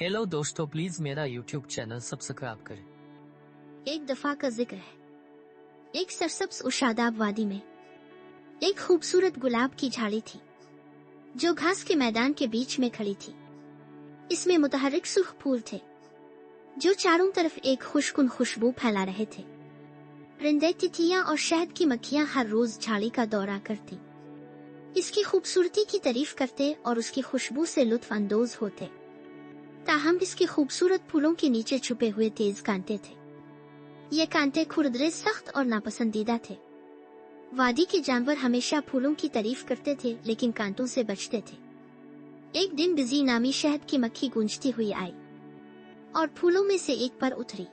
Hello दोस्तों, please मेरा YouTube channel subscribe करें। एक दफा का जिक्र है। एक सरसब्ज और शादाब वादी में एक खूबसूरत गुलाब की झाड़ी थी जो घास के मैदान के बीच में खड़ी थी। इसमें मुतहर्रिक सुर्ख फूल थे जो चारों तरफ एक खुशकुन खुशबू फैला रहे थे। परिंदे, तितलियां और शहद की मक्खियां हर रोज झाड़ी का दौरा करती, इसकी खूबसूरती की तारीफ करते और उसकी खुशबू से लुत्फ अंदोज होते। ताहम इसके खूबसूरत फूलों के नीचे छुपे हुए तेज कांटे थे। ये कांटे खुरदरे, सख्त और नापसंदीदा थे। वादी के जानवर हमेशा फूलों की तारीफ करते थे लेकिन कांटों से बचते थे। एक दिन बिजी नामी शहद की मक्खी गूंजती हुई आई और फूलों में से एक पर उतरी।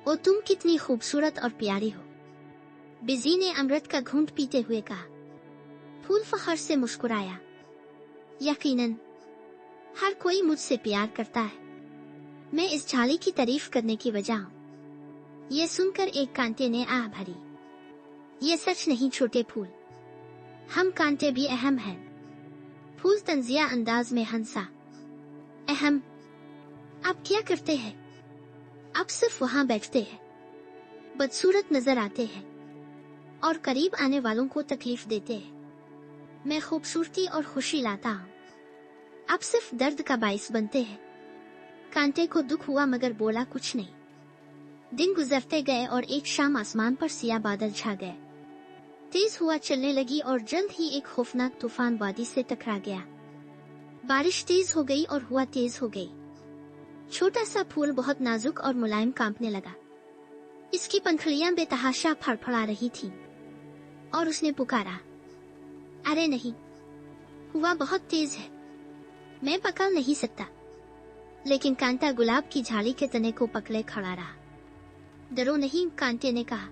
ओ तुम कितनी खूबसूरत और प्यारी हो, बिजी ने अमृत का घूंट पीते हुए कहा। फूल फखर से मुस्कुराया। यकीनन हर कोई मुझसे प्यार करता है, मैं इस झाड़ी की तारीफ करने की वजह हूँ। ये सुनकर एक कांटे ने आह भरी। ये सच नहीं छोटे फूल, हम कांटे भी अहम हैं। फूल तंजिया अंदाज में हंसा। अहम? आप क्या करते हैं? आप सिर्फ वहाँ बैठते हैं, बदसूरत नजर आते हैं और करीब आने वालों को तकलीफ देते हैं। मैं खूबसूरती और खुशी लाता हूँ, आप सिर्फ दर्द का बाइस बनते हैं। कांटे को दुख हुआ मगर बोला कुछ नहीं। दिन गुजरते गए और एक शाम आसमान पर सियाह बादल छा गए। तेज हवा चलने लगी और जल्द ही एक खौफनाक तूफान वादी से टकरा गया। बारिश तेज हो गई और हवा तेज हो गई। छोटा सा फूल बहुत नाजुक और मुलायम कांपने लगा। इसकी पंखुड़ियां बेतहाशा फड़फड़ा रही थीं और उसने पुकारा, अरे नहीं, हवा बहुत तेज है, मैं पकड़ नहीं सकता। लेकिन कांटा गुलाब की झाड़ी के तने को पकड़े खड़ा रहा। डरो नहीं, कांटे ने कहा,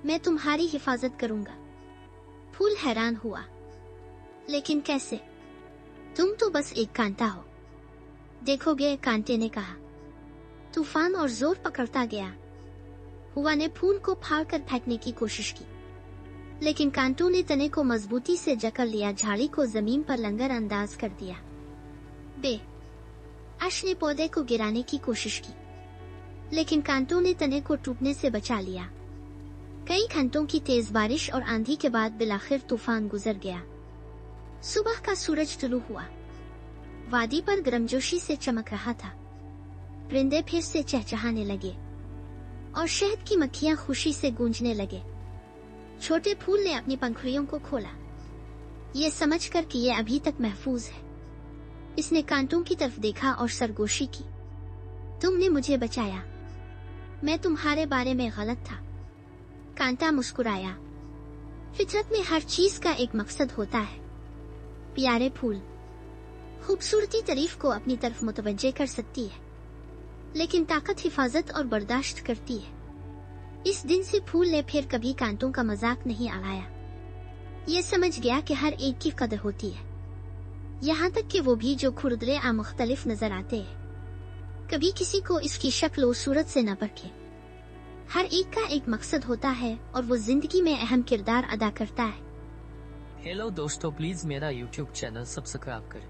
मैं तुम्हारी हिफाजत करूंगा। फूल हैरान हुआ, लेकिन कैसे? तुम तो बस एक कांटा हो। देखोगे, कांटे ने कहा। तूफान और जोर पकड़ता गया। हुआ ने फूल को फाड़कर फेंकने की कोशिश की, लेकिन कांटों ने तने को मजबूती से जकड़ लिया, झाड़ी को जमीन पर लंगर अंदाज कर दिया। आश ने पौधे को गिराने की कोशिश की, लेकिन कांटों ने तने को टूटने से बचा लिया। कई घंटों की तेज बारिश और आंधी के बाद बिलाखिर तूफान गुजर गया। सुबह का सूरज तुलू हुआ। वादी पर गर्मजोशी से चमक रहा था। परिंदे फिर से चहचहाने लगे और शहद की मक्खियां खुशी से गूंजने लगे। छोटे फूल ने अपनी पंखुड़ियों को खोला, ये समझकर कि ये अभी तक महफूज है। इसने कांटों की तरफ देखा और सरगोशी की। तुमने मुझे बचाया, मैं तुम्हारे बारे में गलत था। कांटा मुस्कुराया। फितरत में हर चीज का एक मकसद होता है। प्यारे फूल, खूबसूरती तारीफ को अपनी तरफ मुतवज्जे कर सकती है, लेकिन ताकत हिफाजत और बर्दाश्त करती है। इस दिन से फूल ने फिर कभी कांटों का मजाक नहीं उड़ाया। ये समझ गया कि हर एक की कदर होती है, यहाँ तक कि वो भी जो खुरदरे आ मुख्तलिफ नजर आते हैं। कभी किसी को इसकी शक्ल और सूरत से न परखे। हर एक का एक मकसद होता है और वो जिंदगी में अहम किरदार अदा करता है। हेलो दोस्तों, प्लीज मेरा यूट्यूब चैनल सब्सक्राइब करें।